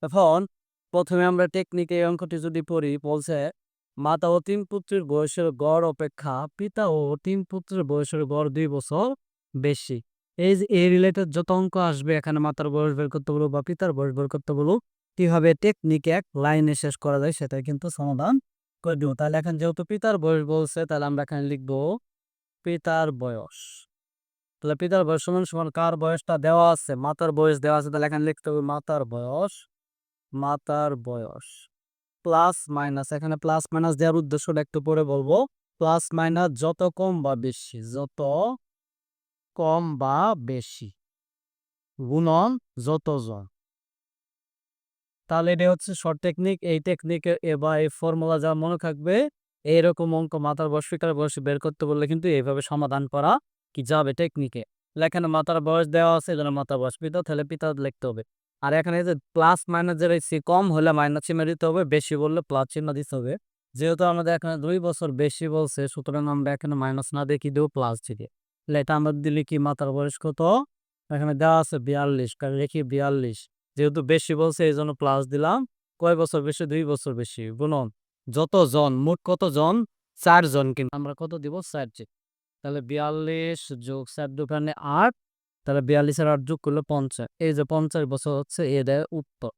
এখন প্রথমে আমরা টেকনিকে এই অঙ্কটি যদি পড়ি, বলছে মাতা ও ৩ পুত্রের বয়সের গড় অপেক্ষা পিতা ও ৩ পুত্রের বয়সের গড় ২ বছর বেশি। এই যে এই রিলেটেড যত অঙ্ক আসবে এখানে মাতার বয়স বের করতে বলুক বা পিতার বয়স বের করতে বলুক, কিভাবে টেকনিকে এক লাইনে শেষ করা যায় সেটাই কিন্তু সমাধান করে দিব। তাহলে এখন যেহেতু পিতার বয়স বলছে তাহলে আমরা এখানে লিখব পিতার বয়স। তাহলে পিতার বয়স সমান সমান কার বয়সটা দেওয়া আছে? মাতার বয়স দেওয়া আছে, তাহলে এখানে লিখতে হবে মাতার বয়স। মাতার বয়স প্লাস মাইনাস, এখানে প্লাস মাইনাস দেওয়ার উদ্দেশ্যটা একটু পরে বলবো। প্লাস মাইনাস যত কম বা বেশি, যত কম বা বেশি গুণন যত জন। তাহলে এটা হচ্ছে শর্ট টেকনিক। এই টেকনিকে এবার এই ফর্মুলা যা মনে থাকবে, এইরকম অঙ্ক মাতার বয়স পিতার বয়স বের করতে বললে কিন্তু এইভাবে সমাধান করা কি যাবে টেকনিকে। এখানে মাতার বয়স দেওয়া আছে, এখানে মাতার বয়স পিতা, তাহলে পিতা লিখতে হবে। আর এখানে যে প্লাস মাইনাস যেটা কম হলে মাইনাস চিহ্ন দিতে হবে, বেশি বললে প্লাস চিহ্ন দিতে হবে। যেহেতু আমাদের এখানে ২ বছর বেশি বলছে, সুতরাং আমরা এখানে মাইনাস না দিয়ে কি দেবো, প্লাস দিয়ে। তাহলে এটা আমরা দিলে কি মাতার বয়স কত? এখানে দেওয়া আছে ৪২, কারণ লিখি ৪২। যেহেতু বেশি বলছে এই জন্য প্লাস দিলাম। কয় বছর বেশি? ২ বছর বেশি। গুণন যত জন, মোট কত জন? ৪ জন। কিন্তু আমরা কত দিব? ৪ জি। তাহলে ৪২ যোগ ৪ দোকানে ৮, তাহলে ৪২ আর ৮ যোগ করলে ৫০। এই যে ৫০ বছর হচ্ছে এদের উত্তর।